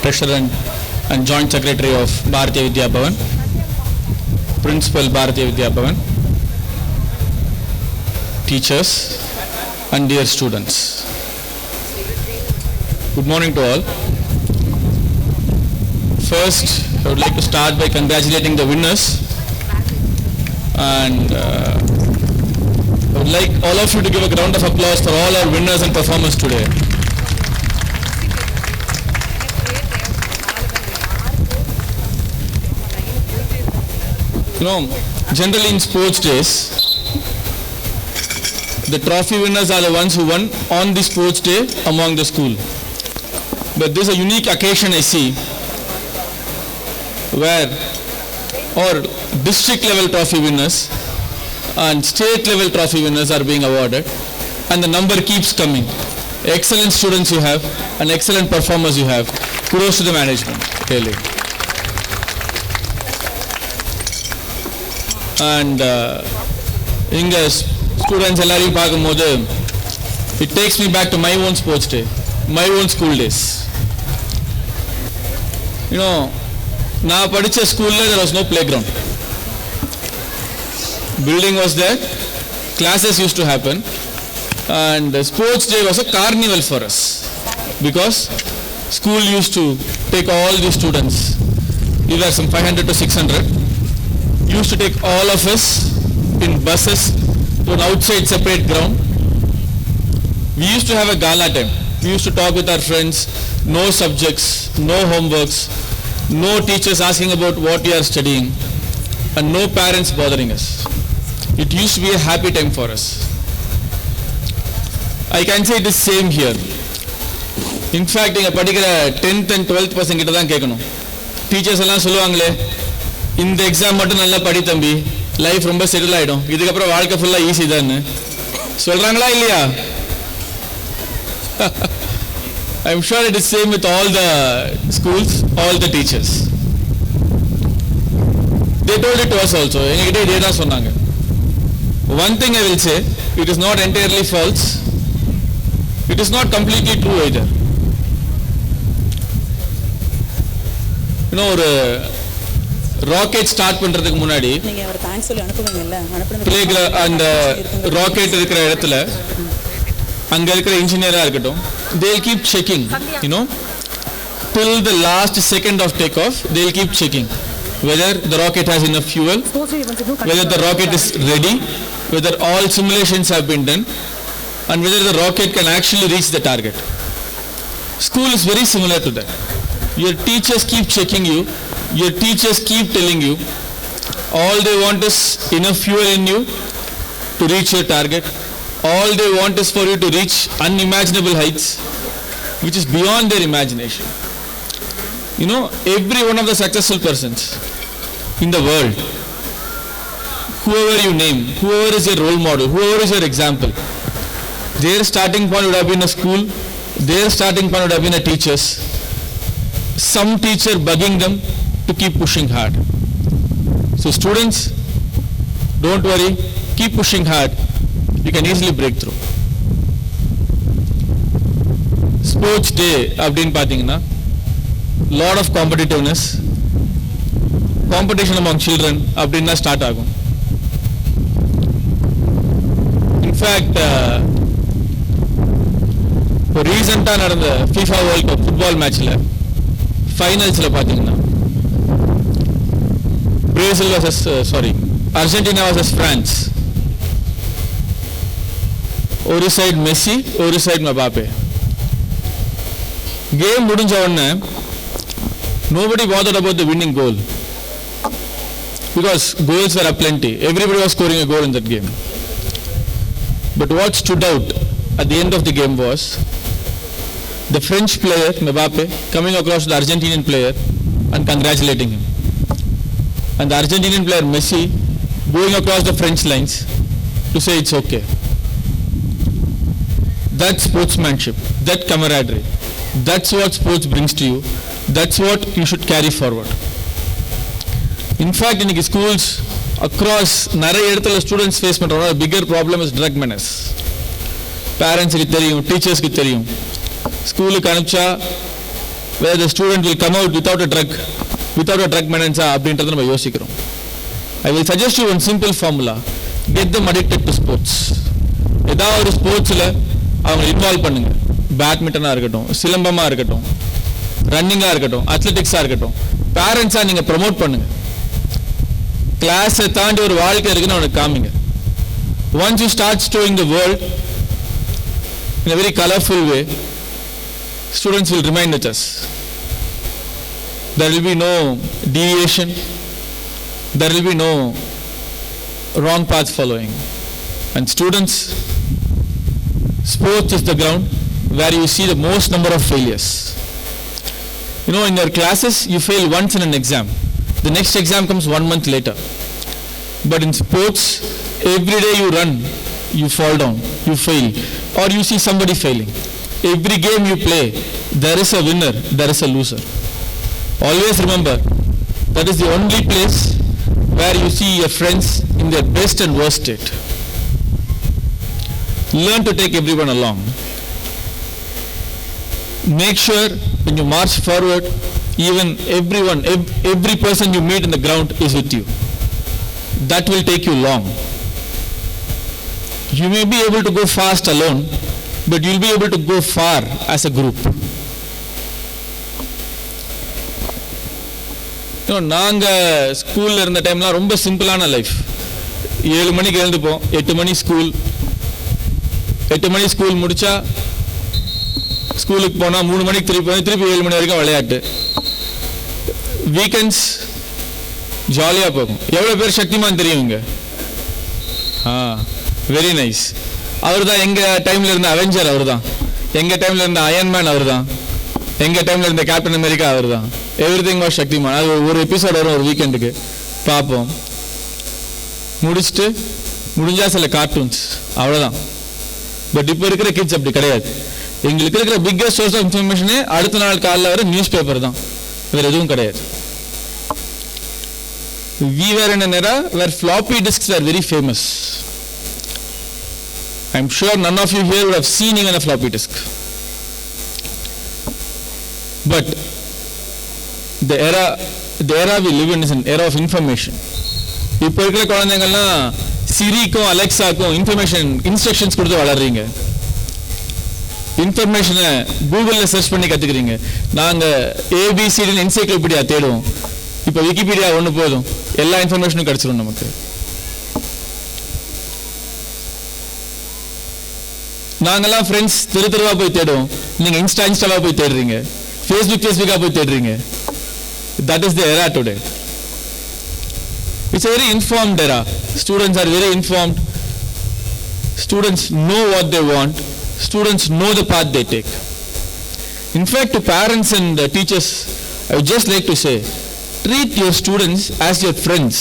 President and Joint Secretary of Bharatiya Vidya Bhavan, Principal Bharatiya Vidya Bhavan, teachers and dear students. Good morning to all. First, I would like to start by congratulating the winners, and I would like all of you to give a round of applause for all our winners and performers today. You know, generally in sports days, the trophy winners are the ones who won on the sports day among the school. But this is a unique occasion I see, where or district level trophy winners and state level trophy winners are being awarded, and the number keeps coming. Excellent students you have and excellent performers you have. Kudos to the management, really. And students எல்லாரையும் பார்க்கும்போது it takes me back to my own sports day, my own school days. You know, நான் படிச்ச ஸ்கூல்ல there was no playground. Building was there, classes used to happen, and sports day was a carnival for us, because school used to take all the students. There were some 500 to 600. Used to take all of us in buses to an outside separate ground. We used to have a gala time. We used to talk with our friends. No subjects, no homeworks, no teachers asking about what we are studying, and no parents bothering us. It used to be a happy time for us. I can say it is same here. In fact, inga padikira 10th and 12th பசங்க கிட்ட தான் கேட்கணும். Teachers எல்லாம் சொல்லுவாங்களே, இந்த exam மட்டும் நல்லா படி தம்பி, லைஃப் ரொம்ப செட்டில் ஆகிடும், இதுக்கப்புறம் வாழ்க்கை ஃபுல்லாக ஈஸி தான்னு சொல்கிறாங்களா இல்லையா? I'm sure it is same with all the schools, all the teachers. They told it to us also. எங்ககிட்ட இதே தான் சொன்னாங்க. One thing I will say, it is not entirely false. It is not completely true either. You know, ஒரு rocket start பண்றதுக்கு முன்னாடி அந்த rocket இருக்கிற இடத்துல அங்க இருக்கிற இன்ஜினியரா இருக்கட்டும், they'll keep checking, you know, till the last second of takeoff. They'll keep checking whether the rocket has enough fuel, whether the rocket is ready, whether all simulations have been done, and whether the rocket can actually reach the target. School is very similar to that. Your teachers keep checking you. Your teachers keep telling you all they want is enough fuel in you to reach your target. All they want is for you to reach unimaginable heights, which is beyond their imagination. You know, every one of the successful persons in the world, whoever you name, whoever is your role model, whoever is your example, their starting point would have been a school, their starting point would have been a teachers, some teacher bugging them to keep pushing hard. So students, don't worry, keep pushing hard. You can easily break through. Sports day அப்படினு பாத்தீங்கன்னா, lot of competitiveness, competition among children அப்படினா start ஆகும். In fact, இப்போ ரீசெண்டா நடந்த FIFA World Cup football மேட்ச்ல ஃபைனல்ஸ்ல பாத்தீங்கன்னா, Brazil versus Argentina versus France. ஒரு சைடு மெஸ்ஸி, ஒரு சைடு மபாப்பே. கேம் முடிஞ்ச உடனே nobody bothered about the winning goal, because goals were aplenty. Everybody was scoring a goal in that game. But what stood out at the end of the game was the French player Mbappe coming across to the Argentinian player and congratulating him, and the Argentinian player Messi going across the French lines to say it's okay. That sportsmanship, that camaraderie, that's what sports brings to you. That's what you should carry forward. In fact, in schools across நிறைய இடத்துல students face பண்ற ஒரு bigger problem is drug menace. பேரண்ட்ஸ்க்கு தெரியும், டீச்சர்ஸ்க்கு தெரியும். ஸ்கூலுக்கு அனுப்பிச்சா where the student will come out without a drug menace அப்படின்றத நம்ம யோசிக்கிறோம். I will suggest you one simple formula. Get them addicted to sports. ஏதாவது ஒரு ஸ்போர்ட்ஸில் அவங்க இன்வால்வ் பண்ணுங்க. பேட்மிண்டனாக இருக்கட்டும், சிலம்பமாக இருக்கட்டும், ரன்னிங்காக இருக்கட்டும், அத்லெட்டிக்ஸாக இருக்கட்டும். பேரண்ட்ஸாக நீங்கள் ப்ரமோட் பண்ணுங்க. கிளாஸை தாண்டி ஒரு வாழ்க்கை இருக்குன்னு அவனுக்கு காமிங்க. Once you start showing the world in a very colorful way, students will remain with us. There will be no deviation. There will be no wrong path following. And students, sports is the ground where you see the most number of failures. You know, in your classes, you fail once in an exam. The next exam comes 1 month later. But in sports, every day you run, you fall down, you fail, or you see somebody failing. Every game you play, there is a winner, there is a loser. Always remember, that is the only place where you see your friends in their best and worst state. Learn to take everyone along. Make sure when you march forward, even every person you meet in the ground is with you. That will take you long. You may be able to go fast alone, but you'll be able to go far as a group. நாங்கள் ஸ்கூலில் இருந்த டைம்லாம் ரொம்ப சிம்பிளான life. 7 மணிக்கு எழுந்துப்போம், 8 மணி school. 8 மணி school முடித்தா ஸ்கூலுக்கு போனால் 3 மணிக்கு திருப்பி 7 மணி வரைக்கும் விளையாட்டு. வீக்கெண்ட்ஸ் ஜாலியாக போகும். எவ்வளோ பேர் சக்திமான் தெரியுங்க? Very nice. அவர் தான் எங்கள் டைமில் இருந்த அவெஞ்சர், அவர் தான் எங்கள் டைமில் இருந்த அயன்மேன், அவர் தான் எங்கள் டைமில் இருந்த கேப்டன் அமெரிக்கா, அவர் தான். Everything was Shaktimaan. அது ஒரு எபிசோட் வரும் ஒரு வீக்கெண்டுக்கு, பார்ப்போம். முடிச்சுட்டு முடிஞ்சால் சில கார்ட்டூன்ஸ், அவ்வளோதான். பட் இப்போ இருக்கிற கிட்ஸ் அப்படி கிடையாது. எங்களுக்கு இருக்கிற பிக்கஸ்ட் சோர்ஸ் ஆஃப் இன்ஃபர்மேஷனே அடுத்த நாள் காலையில் வர நியூஸ் பேப்பர் தான், வேறு எதுவும் கிடையாது. We were in an era where floppy disks were very famous. I'm sure none of you here would have seen even a floppy disk. But the era we live in is an era of information. இப்போ இருக்கிற குழந்தைங்கள்லாம் சிரிக்கும் அலெக்ஸாக்கும் instructions கொடுத்து வளர்றீங்க. இன்ஃபர்மேஷனை கூகுளில் search பண்ணி கற்றுக்குறீங்க. நாங்கள் ஏபிசிடின்னு encyclopedia தேடுவோம். இப்போ விக்கிபீடியா ஒன்று போதும், எல்லா இன்ஃபர்மேஷனும் கிடச்சிரும் நமக்கு. நாங்கள்லாம் ஃப்ரெண்ட்ஸ் தெருவாக போய் தேடுவோம். நீங்கள் இன்ஸ்டாவாக போய் தேடுறீங்க, ஃபேஸ்புக்காக போய் தேடுறீங்க. That is the era today. It's a very informed era. Students are very informed. Students know what they want. Students know the path they take. In fact, to parents and teachers, I would just like to say, treat your students as your friends.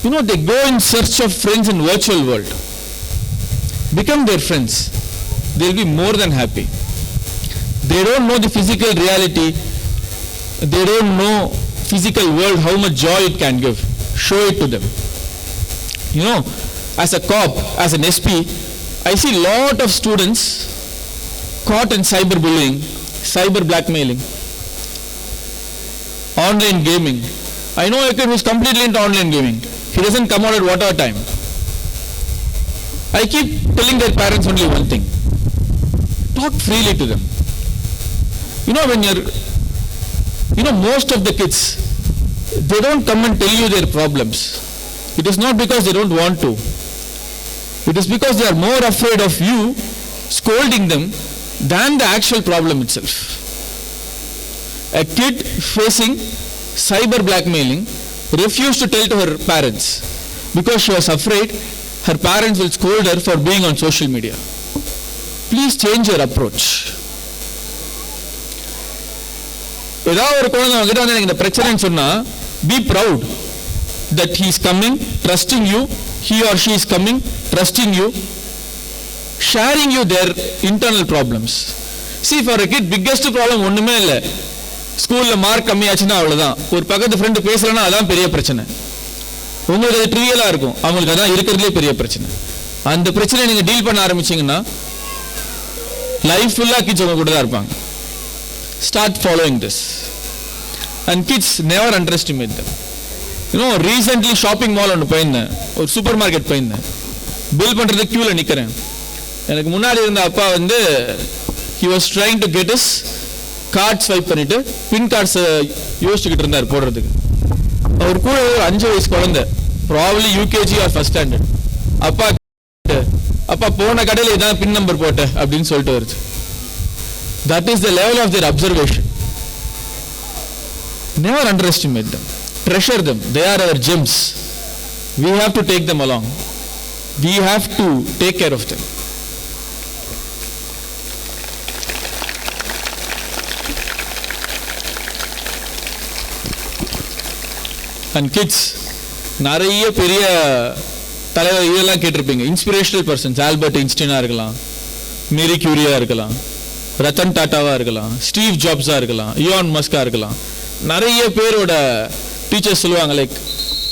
You know, they go in search of friends in virtual world. Become their friends. They'll be more than happy. They don't know the physical reality. They don't know physical world, how much joy it can give. Show it to them. You know, as a cop, as an SP, I see lot of students caught in cyberbullying, cyber blackmailing, online gaming. I know a kid who's completely into online gaming. He doesn't come out at whatever time. I keep telling their parents only one thing: talk freely to them. You know, most of the kids, they don't come and tell you their problems. It is not because they don't want to. It is because they are more afraid of you scolding them than the actual problem itself. A kid facing cyber blackmailing refused to tell to her parents because she was afraid her parents will scold her for being on social media. Please change your approach. ஏதாவது ஒரு குழந்தை அவங்ககிட்ட வந்து எனக்கு இந்த பிரச்சனைன்னு சொன்னா, be proud that he is coming, trusting you, he or she is coming, trusting you, sharing you their internal problems. See, for a kid, biggest problem ஒண்ணுமே இல்லை. ஸ்கூலில் மார்க் கம்மியாச்சுன்னா அவ்வளோதான். ஒரு பக்கத்து ஃப்ரெண்டு பேசலன்னா அதான் பெரிய பிரச்சனை. உங்களுக்கு அது ட்ரிவியலாக இருக்கும், அவங்களுக்கு அதான் இருக்கிறதுலே பெரிய பிரச்சனை. அந்த பிரச்சனையை நீங்கள் டீல் பண்ண ஆரம்பிச்சிங்கன்னா லைஃப் ஃபுல்லாக கிட்ஸ் உங்க கூட தான் இருப்பாங்க. Start following this. And kids, never underestimate them. You know, recently shopping mall ஒன்று போயிருந்தேன், ஒரு சூப்பர் மார்க்கெட் போயிருந்தேன். பில் பண்ணுறதுக்கு க்யூவில் நிற்கிறேன். எனக்கு முன்னாடி இருந்த அப்பா வந்து he was trying to get his card swipe பண்ணிட்டு பின் கார்ட்ஸை யோசிச்சுக்கிட்டு இருந்தார் போடுறதுக்கு. அவர் கூட ஒரு 5 வயசு குழந்தை, probably UKG or first standard. அப்பா போன கடையில் இதான் பின் நம்பர் போட்ட அப்படின்னு சொல்லிட்டு வருது. That is the level of their observation. Never underestimate them. Treasure them. They are our gems. We have to take them along. We have to take care of them. And kids, நிறைய பெரிய தலைவர் இதெல்லாம் கேட்டிருப்பீங்க. Inspirational persons, Albert ஐன்ஸ்டைனாக இருக்கலாம், மேரி கியூரியாக இருக்கலாம், ரத்தன் டாட்டாவாக இருக்கலாம், Steve ஜாப்ஸாக இருக்கலாம், Ian மஸ்காக இருக்கலாம். நிறைய பேரோட டீச்சர்ஸ் சொல்லுவாங்க, லைக்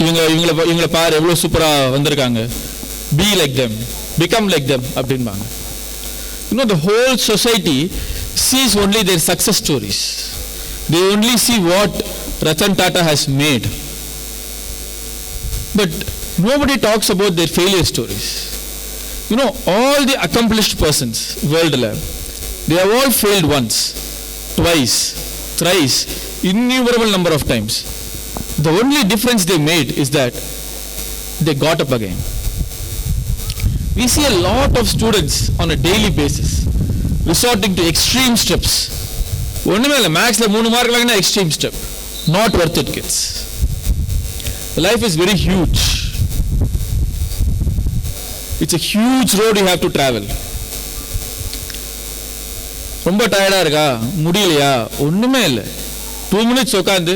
இவங்களை பாரு எவ்வளோ சூப்பராக வந்திருக்காங்க, be like them, become like them அப்படின்பாங்க. You know the whole society sees only their success stories. They only see what Ratan Tata has made. But nobody talks about their failure stories. You know, all the accomplished persons world level, they have all failed once, twice, thrice, innumerable number of times. The only difference they made is that they got up again. We see a lot of students on a daily basis resorting to extreme steps. ஒண்ணுமே இல்லை, மேக்ஸ்ல 3 mark வாங்கினா extreme step. Not worth it, kids. Life is very huge. It's a huge road you have to travel. ரொம்ப டயர்டா இருக்கா, முடியலையா, ஒண்ணுமே இல்லை, 2 minutes உட்காந்து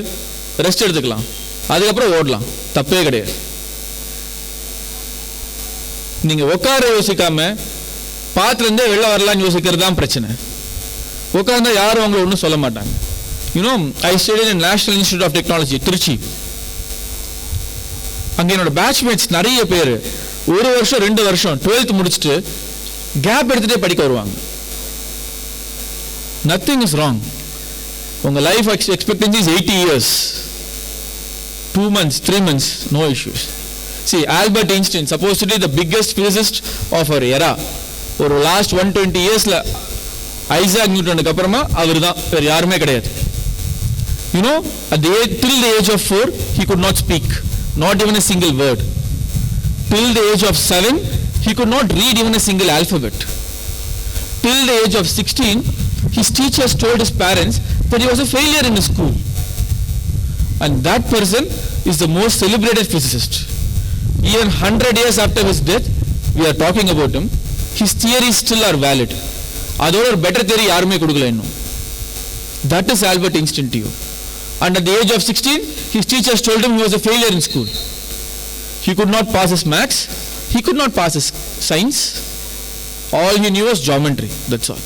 ரெஸ்ட் எடுத்துக்கலாம், அதுக்கப்புறம் ஓடலாம், தப்பே கிடையாது. நீங்க உட்கார யோசிக்காம பாத்துலேருந்தே வெளில வரலாம்னு யோசிக்கிறது தான் பிரச்சனை. உட்கார்ந்தா யாரும் அவங்களை ஒன்றும் சொல்ல மாட்டாங்க. You know, I studied in National Institute of Technology, Trichy. அங்கே என்னோட பேட்ச்மேட்ஸ் நிறைய பேர் 1 வருஷம் 2 வருஷம் 12th முடிச்சுட்டு கேப் எடுத்துட்டே படிக்க வருவாங்க. Nothing is wrong. உங்க life expectancy is 80 years. 2 months, 3 months, no issues. See, Albert Einstein, supposed to be the biggest physicist of our era. ஒரு லாஸ்ட் 120 yearsல ஐசாக் நியூட்டனுக்கு அப்புறமா அவர் தான், வேறு யாருமே கிடையாது. You know, till the age of 4 he could not speak, not even a single word. Till the age of 7 he could not read even a single alphabet. Till the age of 16 his teachers told his parents that he was a failure in his school. And that person is the most celebrated physicist. Even 100 years after his death we are talking about him. His theories still are valid. அதோட ஒரு better theory யாருமே கொடுக்கல இன்னும். That is Albert Einstein to you. And at the age of 16 his teachers told him he was a failure in school. He could not pass his maths, he could not pass his science. All he knew was geometry, that's all.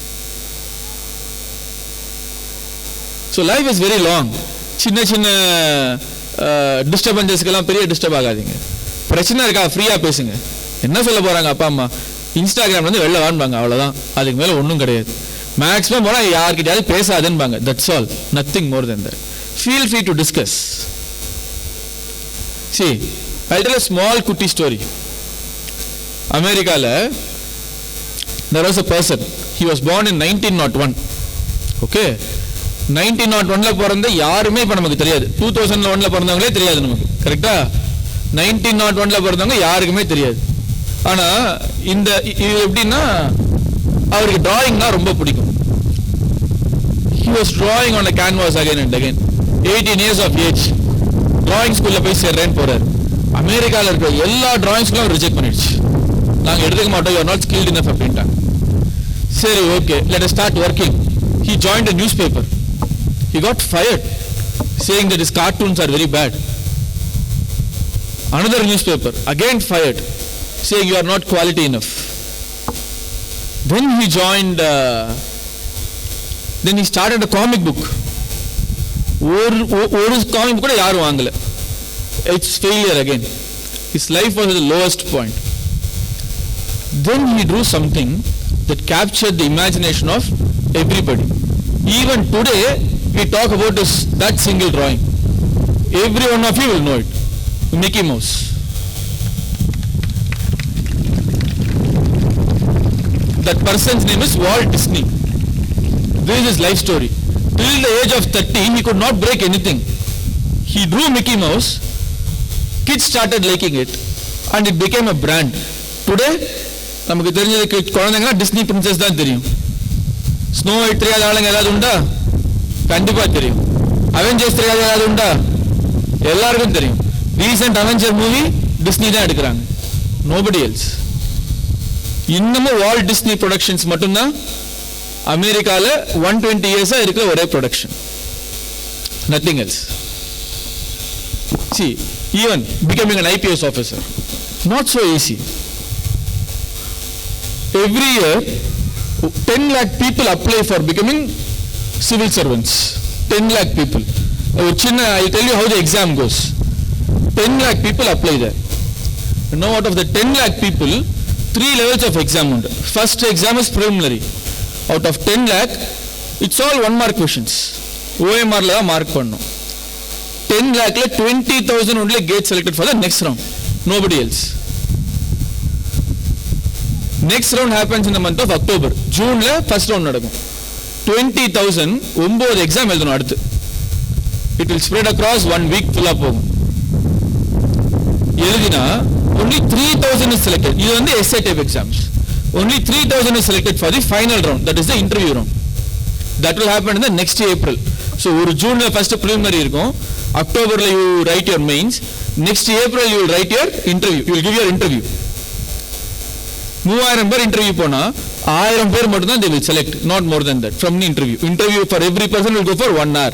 So life is very long. சின்ன சின்ன டிஸ்டர்பன்ஸஸ்க்கெல்லாம் பெரிய disturb ஆகாதீங்க. பிரச்சனை இருக்கா, ஃப்ரீயாக பேசுங்க. என்ன சொல்ல போகிறாங்க அப்பா அம்மா, இன்ஸ்டாகிராம்லேருந்து வெளில வான்பாங்க, அவ்வளோதான். அதுக்கு மேலே ஒன்றும் கிடையாது. மேக்ஸிமம் போனால் யார்கிட்டயாவது பேசாதுன்பாங்க, that's all, nothing more than that. Feel free to discuss. See, I'll tell a small குட்டி ஸ்டோரி. அமெரிக்காவில் there was a person, he was born in 1901. Okay, 1901 பிறந்த யாருமே இப்போ நமக்கு தெரியாது. 2001 பிறந்தவங்களே தெரியாது நமக்கு, கரெக்டா? 1901 பிறந்தவங்க யாருக்குமே தெரியாது. ஆனால் இது எப்படின்னா, அவருக்கு டிராயிங்னா ரொம்ப பிடிக்கும். He was drawing on a canvas again and again. 18 years of age, drawing ஸ்கூலில் போய் சேர்றேன்னு போறாரு. அமெரிக்காவில் இருக்கிற எல்லா டிராயிங் ஸ்கூலும் அவர் ரிஜெக்ட் பண்ணிடுச்சு. நாங்கள் எடுத்துக்க மாட்டோம், யூஆர் நாட் ஸ்கில்ட் இனஃப் அப்படின்ட்டாங்க. சரி, okay, let us start working. He joined a newspaper. He got fired, saying that his cartoons are very bad. Another newspaper, again fired, saying you are not quality enough. Then he joined, then he started a comic book. ஒரு comic book கூட யாரும் வாங்கல. It's failure again. His life was at the lowest point. Then he drew something that captured the imagination of everybody. Even today, we talk about that single drawing. Every one of you will know it. Mickey Mouse. That person's name is Walt Disney. This is his life story. Till the age of 30, he could not break anything. He drew Mickey Mouse. Kids started liking it, and it became a brand. Today, நமக்கு தெரிஞ்சது குழந்தைங்கன்னா Disney princess தான் தெரியும். Snow white தெரியாத ஆளுங்க ஏதாவது உண்டா? கண்டிப்பா தெரியும். அவெஞ்சர்ஸ் தெரியாத ஏதாவது உண்டா? எல்லாருக்கும் தெரியும். ரீசெண்ட் அவெஞ்சர் மூவி டிஸ்னி தான் எடுக்கிறாங்க. Nobody else. இன்னமும் வால்ட் டிஸ்னி ப்ரொடக்ஷன்ஸ் மட்டும்தான் அமெரிக்கால 120 இயர்ஸா இருக்கிற ஒரே production. Nothing else. See, even becoming an I.P.S officer, not so easy. Every year, 10 lakh people apply for becoming civil servants. 10 lakh people. I'll tell you how the exam goes. 10 lakh people apply there. Now out of the 10 lakh people, 3 levels of exam. First exam is preliminary. Out of 10 lakh, it's all 1 mark questions. OMR la mark pannu. 10 lakh la 20,000 only get selected for the next round. Nobody else. Next round happens in the month of October. June la first round nadagum. 20,000 9 exam எழுதணும் அடுத்து. It will spread across 1 week full up போகும். எழுதினா only 3,000 is selected. இது வந்து essay type exams. Only 3,000 is selected for the final round. That is the interview round. That will happen in the next April. So ஒரு ஜூன்ல first preliminary இருக்கும். Octoberல you write your mains. Next April you will write your interview. You will give your interview. 3000 பேர் interview போனா 1000 பேர் மட்டும் தான் they will select, not more than that from the interview. Interview for every person will go for 1 hour.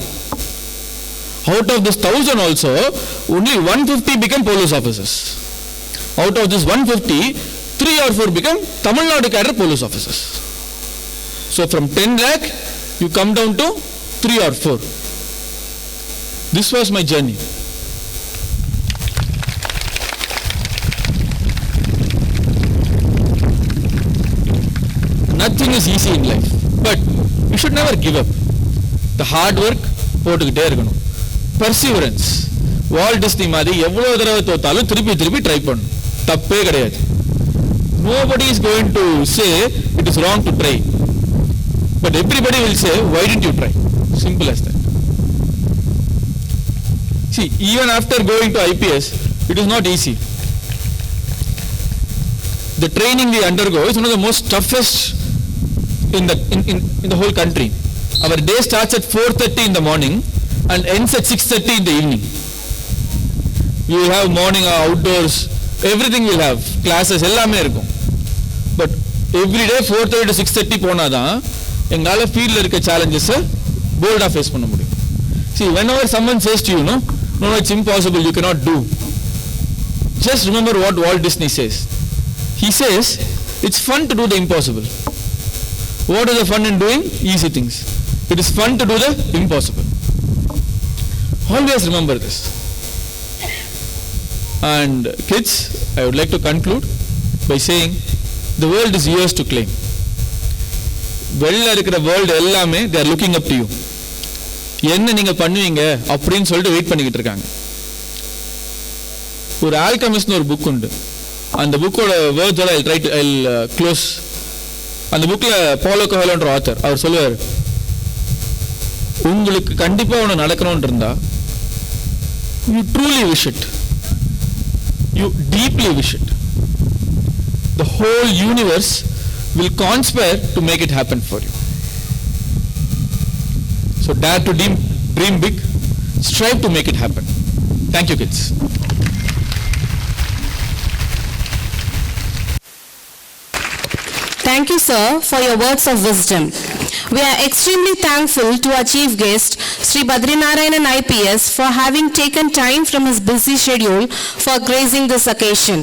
Out of this 1000 also, only 150 become police officers. Out of this 150, 3 or 4 become Tamil Nadu cadre police officers. So from 10 lakh, you come down to 3 or 4. This was my journey. Nothing is easy in life, but you should never give up. The hard work போட்டுக்கிட்டே இருக்கணும். Perseverance. Walt Disney மாதிரி எவ்வளவு தடவை தோத்தாலும் திருப்பி திருப்பி try பண்ணணும். தப்பே கிடையாது. Nobody is going to say it is wrong to try, but everybody will say why didn't you try? Simple as that. See, even after going to I.P.S, it is not easy. The training we undergo is one of the most toughest in the whole country. Our day starts at 4:30 in the morning and ends at 6:30 in the evening. We will have morning outdoors, everything will have, classes எல்லாமே இருக்கும். But every day 4:30 to 6:30 போனாதான் எங்களால ஃபீல்ட்ல இருக்க challenges bold-ஆ face பண்ண முடியும். See, whenever someone says to you, no, it's impossible, you cannot do. Just remember what Walt Disney says. He says, it's fun to do the impossible. What is the fun in doing? Easy things. It is fun to do the impossible. Always remember this. And kids, I would like to conclude by saying, the world is yours to claim. வெளில இருக்கிற world எல்லாமே they are looking up to you. என்ன நீங்க பண்ணுவீங்க அப்படின்னு சொல்லிட்டு wait பண்ணிக்கிட்டு இருக்காங்க. ஒரு ஆல்கெமிஸ்ட்னு ஒரு புக் உண்டு. அந்த புக்கோட வேர்ட்ஸோட I'll close. அந்த புக்ல பாலோ கோஹெலோன்ற ஆத்தர் அவர் சொல்லுவார், உங்களுக்கு கண்டிப்பா ஒன்று நடக்கணும்னு இருந்தா you truly wish it, you deeply wish it, the whole universe will conspire to make it happen for you. So dare to dream big, strive to make it happen. Thank you, kids. Thank you, sir, for your words of wisdom. We are extremely thankful to our chief guest, Sri Badrinarayanan I.P.S, for having taken time from his busy schedule for gracing this occasion.